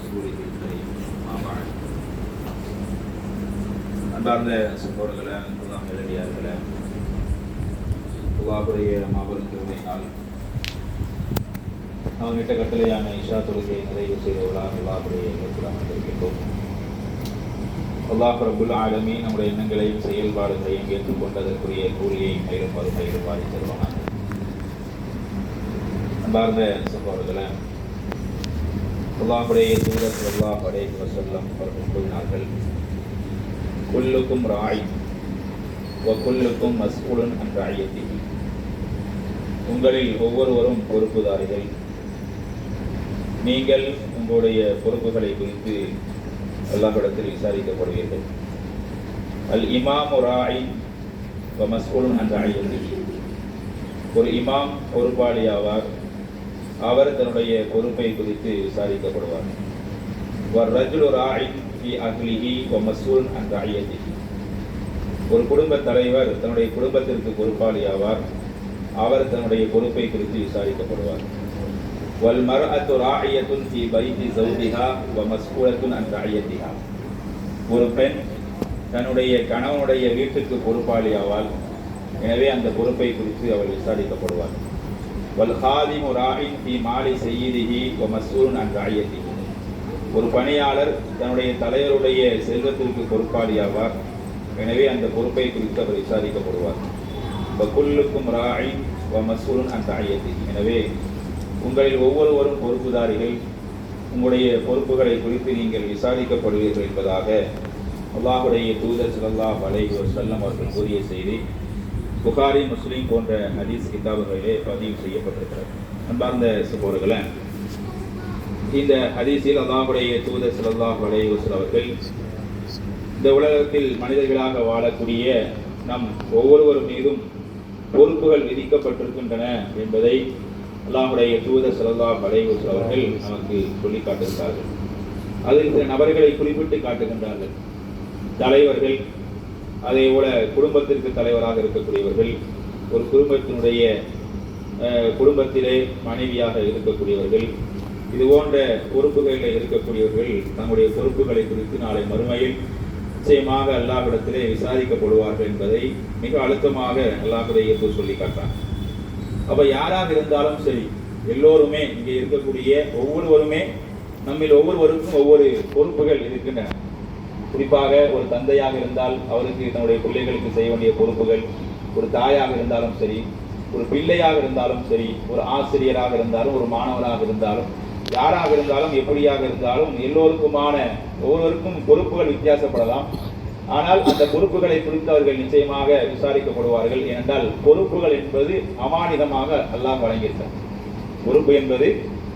ورسوله الكريم أما بعد அன்பார்ந்த சகோதரர்களே, அல்லாஹ் நல்லடியார்களே, அல்லாஹ்வுடைய மாபெரும் கிருபையினால் அவங்கிட்ட கட்டளையான இஷா தொழுகையை நிறைவு செய்தவர்களாக அல்லாஹ்வுடைய இல்லத்தில் அமர்ந்திருக்கின்றோம். அல்லாஹ் ரப்புல் ஆலமீன் நம்முடைய எண்ணங்களையும் செயல்பாடுகளையும் ஏற்றுக்கொண்டதற்குரிய கூலியை மேலும் மறுமையிலும் வாரி தருவானாக. அன்பார்ந்த சகோதரர்களே, அல்லாஹ்வுடைய தூதர் ஸல்லல்லாஹு அலைஹி வஸல்லம் அவர்கள் கூறினார்கள், குல்லுக்கும் ராய் வ குல்லுக்கும் மஸ்ஊலுன் அன் ரஅய்யத்திஹி. உங்களில் ஒவ்வொருவரும் பொறுப்புதாரிகள், நீங்கள் உங்களுடைய பொறுப்புகளை குறித்து அல்லாஹ்விடத்தில் விசாரிக்கப்படுவீர்கள். அல் இமாமு ராய் வ மஸ்ஊலுன் அன் ரஅய்யத்திஹி. ஒரு இமாம் பொறுப்பாளி ஆவார், அவர் தன்னுடைய பொறுப்பை குறித்து விசாரிக்கப்படுவார். வர் ரஜுலு ராய் ஃபி அஹ்லிஹி வ மஸ்ஊலுன் அன் ரஅய்யத்திஹி. ஒரு குடும்ப தலைவர் தன்னுடைய குடும்பத்திற்கு பொறுப்பாளி ஆவார், அவர் தன்னுடைய பொறுப்பை குறித்து விசாரிக்கப்படுவார். வல் மர்அத்து ராயியத்துன் ஃபி பைத்தி ஸௌஜிஹா வ மஸ்ஊலத்துன் அன் ரஅய்யத்திஹா. ஒரு பெண் தன்னுடைய கணவனுடைய வீட்டுக்கு பொறுப்பாளி ஆவாள், எனவே அந்த பொறுப்பை குறித்து அவள் விசாரிக்கப்படுவார். வல் ஹாதிமு ராயின் ஃபி மாலி ஸய்யிதிஹி வ மஸ்ஊலுன் அன் ரஅய்யத்திஹி. ஒரு பணியாளர் தன்னுடைய தலைவருடைய செல்வத்திற்கு பொறுப்பாளி ஆவார், எனவே அந்த பொறுப்பை குறித்து அவர் விசாரிக்கப்படுவார். வகுல்லுக்கும் ராயின் வ மஸ்ஊலுன் அன் ரஅய்யத்திஹி. எனவே உங்களில் ஒவ்வொருவரும் பொறுப்புதாரிகள், உங்களுடைய பொறுப்புகளை குறித்து நீங்கள் விசாரிக்கப்படுவீர்கள் என்பதாக அல்லாஹ்வுடைய தூதர் ஸல்லல்லாஹு அலைஹி வஸல்லம் அவர்கள் கூறிய செய்தி புகாரி, முஸ்லிம் போன்ற ஹதீஸ் கிதாபுகளிலே பதிவு செய்யப்பட்டிருக்கிறது. அன்பார்ந்த சகோதரர்களே, இந்த ஹதீஸில் அல்லாஹ்வுடைய தூதர் ஸல்லல்லாஹு அலைஹி வஸல்லம் அவர்கள் இந்த உலகத்தில் மனிதர்களாக வாழக்கூடிய நம் ஒவ்வொருவர் மீதும் பொறுப்புகள் விதிக்கப்பட்டிருக்கின்றன என்பதை அல்லாஹ்வுடைய தூதர் ஸல்லல்லாஹு அலைஹி வஸல்லம் அவர்கள் நமக்கு சொல்லி காட்டுகிறார்கள். அதில் சில நபர்களை குறிப்பிட்டு காட்டுகின்றார்கள். தலைவர்கள், அதே போல குடும்பத்திற்கு தலைவராக இருக்கக்கூடியவர்கள், ஒரு குடும்பத்திலே மனைவியாக இருக்கக்கூடியவர்கள், இது போன்ற பொறுப்புகளில் இருக்கக்கூடியவர்கள் தங்களுடைய பொறுப்புகளை குறித்து நாளை மறுமையில் நிச்சயமாக அல்லாஹ்விடத்திலே விசாரிக்கப்படுவார்கள் என்பதை மிக அழுத்தமாக அல்லாஹ்வுடைய தூதர் சொல்லி காட்டார். அப்ப யாராக இருந்தாலும் சரி, எல்லோருமே இங்கே இருக்கக்கூடிய ஒவ்வொருவருமே நம்மில் ஒவ்வொருவருக்கும் ஒவ்வொரு பொறுப்புகள் இருக்கின்றன. குறிப்பாக ஒரு தந்தையாக இருந்தால் அவருக்கு தன்னுடைய பிள்ளைகளுக்கு செய்ய வேண்டிய பொறுப்புகள், ஒரு தாயாக இருந்தாலும் சரி, ஒரு பிள்ளையாக இருந்தாலும் சரி, ஒரு ஆசிரியராக இருந்தாலும், ஒரு மாணவராக இருந்தாலும், யாராக இருந்தாலும், எப்படியாக இருந்தாலும் எல்லோருக்குமான ஒவ்வொருவருக்கும் பொறுப்புகள் வித்தியாசப்படலாம். ஆனால் அந்த பொறுப்புகளை குறித்து அவர்கள் நிச்சயமாக விசாரிக்கப்படுவார்கள். ஏனென்றால் பொறுப்புகள் என்பது அமானிதமாக அல்லாஹ் வழங்கியிருக்கிறார். பொறுப்பு என்பது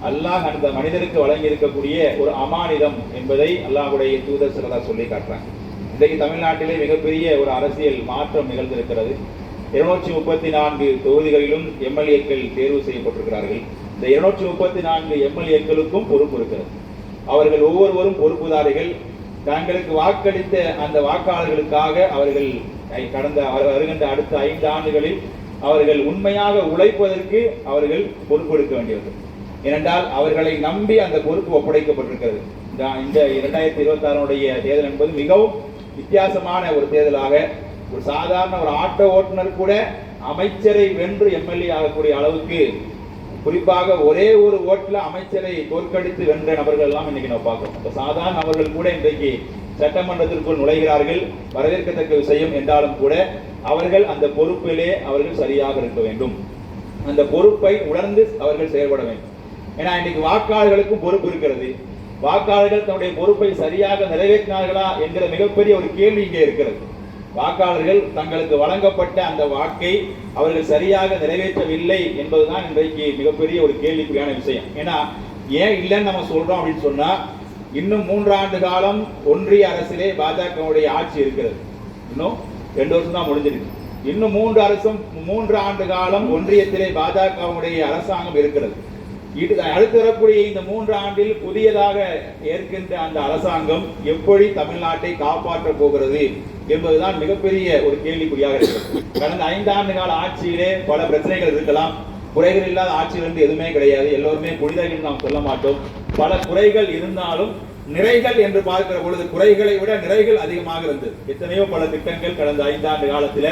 அல்லாஹ் அந்த மனிதருக்கு வழங்கி இருக்கக்கூடிய ஒரு அமானிதம் என்பதை அல்லாஹ்வுடைய தூதர் ஸல்லல்லாஹு சொல்லி காட்டுறாங்க. இன்றைக்கு தமிழ்நாட்டிலே மிகப்பெரிய ஒரு அரசியல் மாற்றம் நிகழ்ந்திருக்கிறது. 234 தொகுதிகளிலும் எம்எல்ஏக்கள் தேர்வு செய்யப்பட்டிருக்கிறார்கள். இந்த 234 எம்எல்ஏக்களுக்கும் பொறுப்பு இருக்கிறது. அவர்கள் ஒவ்வொருவரும் பொறுப்புதாரிகள். தங்களுக்கு வாக்களித்த அந்த வாக்காளர்களுக்காக அவர்கள் வருகின்ற அடுத்த 5 ஆண்டுகளில் அவர்கள் உண்மையாக உழைப்பதற்கு அவர்கள் பொறுப்பெடுக்க வேண்டியவர்கள். ஏனென்றால் அவர்களை நம்பி அந்த பொறுப்பு ஒப்படைக்கப்பட்டிருக்கிறது. இந்த 2026 தேர்தல் என்பது மிகவும் வித்தியாசமான ஒரு தேர்தலாக, ஒரு சாதாரண ஒரு ஆட்டோ ஓட்டுநர் கூட அமைச்சரை வென்று எம்எல்ஏ ஆகக்கூடிய அளவுக்கு, குறிப்பாக ஒரே ஒரு ஓட்டுல அமைச்சரை தோற்கடித்து வென்ற நபர்கள் எல்லாம் இன்னைக்கு நம்ம பார்க்கிறோம். இப்போ சாதாரண நபர்கள் கூட இன்றைக்கு சட்டமன்றத்திற்குள் நுழைகிறார்கள். வரவேற்கத்தக்க விஷயம் என்றாலும் கூட அவர்கள் அந்த பொறுப்பிலே அவர்கள் சரியாக இருக்க வேண்டும். அந்த பொறுப்பை உணர்ந்து அவர்கள் செயல்பட வேண்டும். ஏன்னா இன்னைக்கு வாக்காளர்களுக்கும் பொறுப்பு இருக்கிறது. வாக்காளர்கள் தன்னுடைய பொறுப்பை சரியாக நிறைவேற்றினார்களா என்கிற மிகப்பெரிய ஒரு கேள்வி இங்கே இருக்கிறது. வாக்காளர்கள் தங்களுக்கு வழங்கப்பட்ட அந்த வாக்கை அவர்கள் சரியாக நிறைவேற்றவில்லை என்பதுதான் இன்றைக்கு மிகப்பெரிய ஒரு கேள்விக்குறியான விஷயம். ஏன்னா ஏன் இல்லைன்னு நம்ம சொல்றோம் அப்படின்னு சொன்னா, இன்னும் 3 ஆண்டு காலம் ஒன்றிய அரசிலே பாஜகவுடைய ஆட்சி இருக்கிறது. இன்னும் 2 வருஷம் தான் முடிஞ்சிருக்கு. இன்னும் 3 ஆண்டு காலம் ஒன்றியத்திலே பாஜகவுடைய அரசாங்கம் இருக்கிறது. அடுத்து வரக்கூடிய இந்த 3 ஆண்டில் புதியதாக ஏற்கின்ற அந்த அரசாங்கம் எப்படி தமிழ்நாட்டை காப்பாற்ற போகிறது என்பதுதான் மிகப்பெரிய ஒரு கேள்விக்குறியாக இருக்கிறது. கடந்த 5 ஆண்டு கால ஆட்சியிலே பல பிரச்சனைகள் இருக்கலாம். குறைகள் இல்லாத ஆட்சியிலிருந்து எதுவுமே கிடையாது. எல்லோருமே புனிதர்கள் நாம் சொல்ல மாட்டோம். பல குறைகள் இருந்தாலும் நிறைகள் என்று பார்க்கிற பொழுது குறைகளை விட நிறைகள் அதிகமாக இருந்தது. எத்தனையோ பல திட்டங்கள் கடந்த 5 ஆண்டு காலத்தில்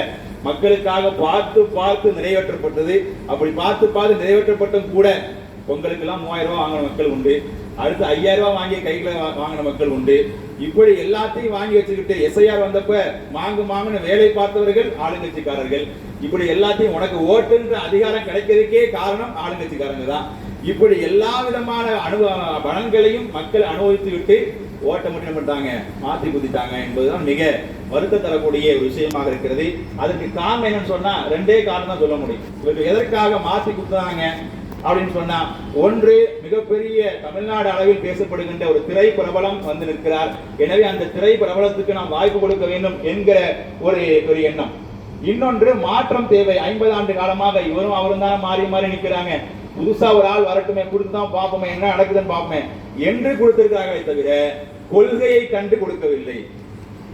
மக்களுக்காக பார்த்து பார்த்து நிறைவேற்றப்பட்டது. அப்படி பார்த்து பார்த்து நிறைவேற்றப்பட்டும் கூட பொங்கலுக்கெல்லாம் 3000 ரூபாய் வாங்கின மக்கள் உண்டு, அடுத்து 5000 ரூபாய் வாங்கி கைகளை வாங்கின மக்கள் உண்டு. இப்படி எல்லாத்தையும் வாங்கி வச்சுக்கிட்டு எஸ்ஐஆர் வந்தப்ப மாங்குன்னு வேலை பார்த்தவர்கள் ஆளுங்கட்சிக்காரர்கள். இப்படி எல்லாத்தையும் உனக்கு ஓட்டுன்ற அதிகாரம் கிடைக்கிறதுக்கே காரணம் ஆளுங்கட்சிக்காரங்க தான். இப்படி எல்லா விதமான பலன்களையும் மக்கள் அனுபவித்து விட்டு ஓட்ட மட்டும் பண்ணிட்டாங்க, மாற்றி குதித்தாங்க என்பதுதான் மிக வருத்த தரக்கூடிய ஒரு விஷயமாக இருக்கிறது. அதுக்கு காரணம் என்னன்னு சொன்னா 2 காரணம் தான் சொல்ல முடியும். இவர்கள் எதற்காக மாற்றி குத்தாங்க அப்படின்னு சொன்னா, ஒன்று மிகப்பெரிய தமிழ்நாடு அளவில் பேசப்படுகின்ற ஒரு திரை பிரபலம் வந்து நிற்கிறார். எனவே அந்த திரை பிரபலத்துக்கு நாம் வாய்ப்பு கொடுக்க வேண்டும் என்கிற ஒரு எண்ணம். இன்னொன்று மாற்றம் தேவை. 50 ஆண்டு காலமாக இவரும் அவரும் தான் மாறி மாறி நிற்கிறாங்க. புதுசா ஒரு ஆள் வரட்டுமே, கொடுத்துதான் பார்ப்போமே என்ன நடக்குதுன்னு பார்ப்போமே என்று கொடுத்திருக்கிறார்களே தவிர கொள்கையை கண்டு கொடுக்கவில்லை.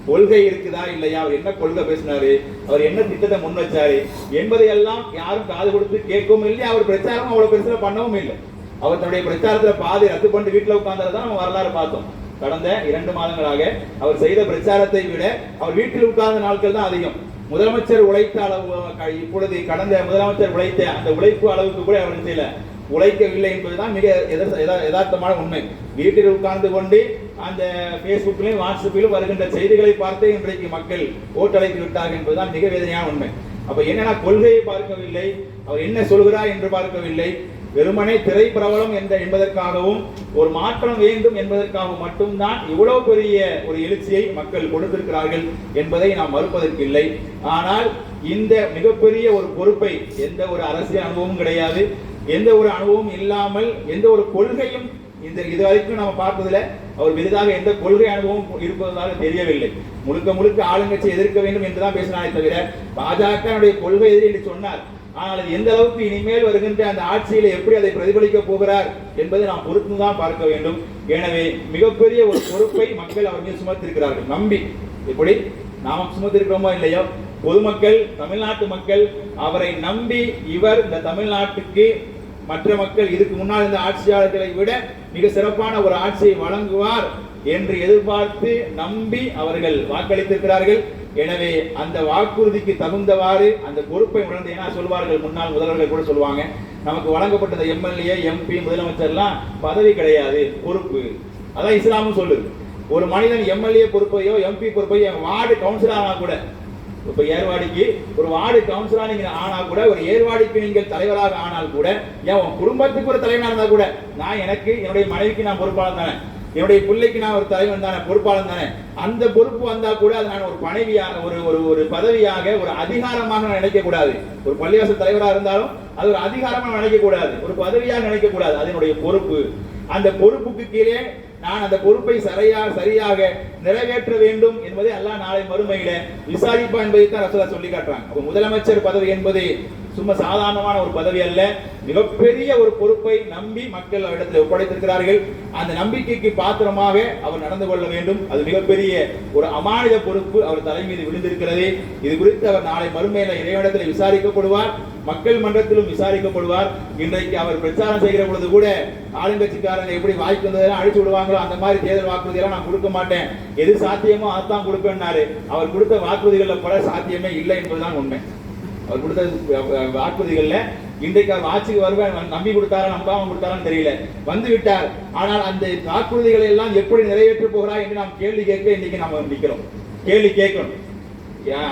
கொள்கை இருக்குதா இல்லையா, அவர் என்ன கொள்கை பேசினாரு, அவர் என்ன திட்டத்தை முன் வச்சாரு என்பதையெல்லாம் யாரும் காது கொடுத்து கேட்கவும் இல்லை. அவர் பிரச்சாரம் அவ்வளவு பெருசுல பண்ணவும் இல்லை. அவர் தன்னுடைய பிரச்சாரத்துல பாதி ரத்து பண்ணிட்டு வீட்டுல உட்கார்ந்ததான் நம்ம வரலாறு பார்த்தோம். கடந்த 2 மாதங்களாக அவர் செய்த பிரச்சாரத்தை விட அவர் வீட்டில் உட்கார்ந்த நாட்கள் தான் அதிகம். முதலமைச்சர் உழைத்த அளவு, இப்பொழுது கடந்த முதலமைச்சர் உழைத்த அந்த உழைப்பு அளவுக்கு கூட அவர் செய்யல, உழைக்கவில்லை என்பதுதான் மிக யதார்த்தமான உண்மை. வீட்டில் உட்கார்ந்து கொண்டு அந்த பேஸ்புக்கிலும் வாட்ஸ்அப்பிலும் வருகின்ற செய்திகளை பார்த்து இன்றைக்கு மக்கள் ஓட்டழைத்து விட்டார்கள் என்பதுதான் மிக வேதனையான உண்மை. அப்ப என்னன்னா, கொள்கையை பார்க்கவில்லை, அவர் என்ன சொல்கிறார் என்று பார்க்கவில்லை. வெறுமனே திரை பிரபலம் என்பதற்காகவும் ஒரு மாற்றம் வேண்டும் என்பதற்காகவும் மட்டும்தான் இவ்வளவு பெரிய ஒரு எழுச்சியை மக்கள் கொடுத்திருக்கிறார்கள் என்பதை நாம் மறுப்பதற்கில்லை. ஆனால் இந்த மிகப்பெரிய ஒரு பொறுப்பை எந்த ஒரு அரசியல் அனுபவமும் கிடையாது, எந்த ஒரு அனுபவம் இல்லாமல் எந்த ஒரு கொள்கையும் இது வரைக்கும் நம்ம பார்த்ததுல அவர் பெரிதாக எந்த கொள்கை அனுபவம் இருப்பதாக தெரியவில்லை. முழுக்க முழுக்க ஆளுங்கட்சியை எதிர்க்க வேண்டும் என்றுதான் பேசினாரே தவிர பாஜக கொள்கை எதிரி என்று சொன்னார். ஆனால் அது எந்த அளவுக்கு இனிமேல் வருகின்ற அந்த ஆட்சியில எப்படி அதை பிரதிபலிக்க போகிறார் என்பதை நாம் பொறுத்துதான் பார்க்க வேண்டும். எனவே மிகப்பெரிய ஒரு பொறுப்பை மக்கள் அவர் மீது சுமத்திருக்கிறார்கள். நம்பி எப்படி நாம சுமத்திருக்கிறோமோ இல்லையோ, பொதுமக்கள், தமிழ்நாட்டு மக்கள் அவரை நம்பி இவர் இந்த தமிழ்நாட்டுக்கு மற்ற மக்கள் இதுக்கு முன்னால் இந்த ஆட்சியாளர்களை விட மிக சிறப்பான ஒரு ஆட்சியை வழங்குவார் என்று எதிர்பார்த்து நம்பி அவர்கள் வாக்களித்திருக்கிறார்கள். எனவே அந்த வாக்குறுதிக்கு தகுந்தவாறு அந்த பொறுப்பை உணர்ந்து, ஏன்னா சொல்வார்கள், முன்னாள் முதல்வர்கள் கூட சொல்லுவாங்க, நமக்கு வழங்கப்பட்ட எம்எல்ஏ, எம்பி, முதலமைச்சர்லாம் பதவி கிடையாது, பொறுப்பு. அதான் இஸ்லாமும் சொல்லுது. ஒரு மனிதன் எம்எல்ஏ பொறுப்பையோ எம்பி பொறுப்பையோ வார்டு கவுன்சிலர் ஆனா கூட, இப்ப ஏர்வாடிக்கு ஒரு வார்டு கவுன்சிலர் நீங்க ஆனா கூட, ஒரு ஏர்வாடிக்கு நீங்கள் தலைவராக ஆனால் கூட, ஏன் உன் குடும்பத்துக்கு ஒரு தலைவனாக இருந்தா கூட, நான் எனக்கு என்னுடைய மனைவிக்கு நான் பொறுப்பாளர் தானே, என்னுடைய பிள்ளைக்கு நான் ஒரு தலைவன் தானே, பொறுப்பாளர் தானே, அந்த பொறுப்பு வந்தா கூட அது நான் ஒரு பதவியாக ஒரு பதவியாக ஒரு அதிகாரமாக நான் நினைக்க கூடாது. ஒரு பள்ளிவாசல் தலைவராக இருந்தாலும் அது ஒரு அதிகாரமாக நினைக்க கூடாது, ஒரு பதவியாக நினைக்க கூடாது. அதனுடைய பொறுப்பு. அந்த பொறுப்புக்கு கீழே நான் அந்த பொறுப்பை சரியாக நிறைவேற்ற வேண்டும் என்பதை அல்லாஹ் நாளை மறுமையில விசாரிப்பா என்பதை தான் ரசூலுல்லாஹ் சொல்லி காட்டுறாங்க. அப்ப முதலமைச்சர் பதவி என்பது சும்மா சாதாரணமான ஒரு பதவி அல்ல, மிகப்பெரிய ஒரு பொறுப்பை நம்பி மக்கள் அவரிடத்தில் ஒப்படைத்திருக்கிறார்கள். அந்த நம்பிக்கைக்கு பாத்திரமாக அவர் நடந்து கொள்ள வேண்டும். அது மிகப்பெரிய ஒரு அமானித பொறுப்பு அவர் தலை மீது விழுந்திருக்கிறது. இது குறித்து அவர் நாளை மறுமையில இறைவனிடத்தில் விசாரிக்கப்படுவார், மக்கள் மன்றத்திலும் விசாரிக்கப்படுவார். இன்றைக்கு அவர் பிரச்சாரம் செய்கிற பொழுது கூட ஆளுங்கட்சிக்காரங்க எப்படி வாய்ப்பு வந்ததெல்லாம் அழிச்சு விடுவாங்களோ அந்த மாதிரி தேர்தல் வாக்குறுதியெல்லாம் நான் கொடுக்க மாட்டேன், எது சாத்தியமோ அதான் கொடுப்பேன்னாரு. அவர் கொடுத்த வாக்குறுதிகளில் பல சாத்தியமே இல்லை என்பதுதான் உண்மை. அவர் கொடுத்த வாக்குறுதிகள்ல இன்றைக்கு அவர் ஆட்சிக்கு வருவேன் நம்பி கொடுத்தாரா நம்பாம கொடுத்தாரான்னு தெரியல, வந்து விட்டார். ஆனால் அந்த வாக்குறுதிகளை எல்லாம் எப்படி நிறைவேற்ற போகிறார் என்று நாம் கேள்வி கேட்க இன்னைக்கு நாம நிற்கிறோம். கேள்வி கேட்கணும்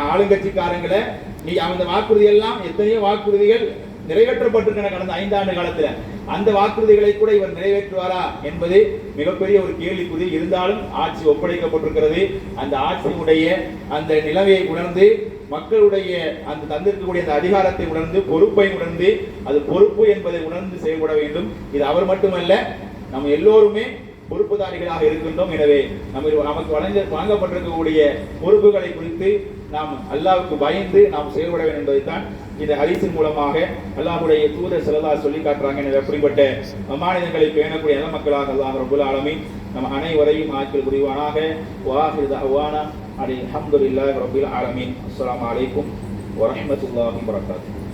ஆளுங்கட்சிக்காரங்களை. நீ அந்த வாக்குறுதி எல்லாம் எத்தனையோ வாக்குறுதிகள் நிறைவேற்றப்பட்டிருக்கிற கடந்த 5 ஆண்டு காலத்துல, அந்த வாக்குறுதிகளை கூட இவர் நிறைவேற்றுவாரா என்பது மிகப்பெரிய ஒரு கேள்விக்குறி. இருந்தாலும் ஆட்சி ஒப்படைக்கப்பட்டிருக்கிறது. அந்த ஆட்சியினுடைய அந்த நிலைமையை உணர்ந்து, மக்களுடைய அந்த தந்திருக்கக்கூடிய அந்த அதிகாரத்தை உணர்ந்து, பொறுப்பை உணர்ந்து, அது பொறுப்பு என்பதை உணர்ந்து செயல்பட வேண்டும். இது அவர் மட்டுமல்ல, நம்ம எல்லோருமே பொறுப்புதாரிகளாக இருக்கின்றோம். எனவே நமக்கு வழங்கப்பட்டிருக்கக்கூடிய பொறுப்புகளை குறித்து நாம் அல்லாஹ்வுக்கு பயந்து நாம் செயல்பட வேண்டும் என்பதைத்தான் இந்த ஹதீஸின் மூலமாக அல்லாஹ்வுடைய தூதர் ஸல்லல்லாஹு சொல்லி காட்டுறாங்க. எனவே அப்படிப்பட்ட மாநிலங்களை பேணக்கூடிய நல்ல மக்களாக அல்லாஹ் ரப்பல் ஆலமீன் நம்ம அனைவரையும் ஆக்கில் புரிவானாக. வாஹிரு தஅவானா அல்ஹம்துலில்லாஹி ரப்பில் ஆலமீன். அஸ்ஸலாமு அலைக்கும் வரஹ்மத்துல்லாஹி வபரகாத்துஹு.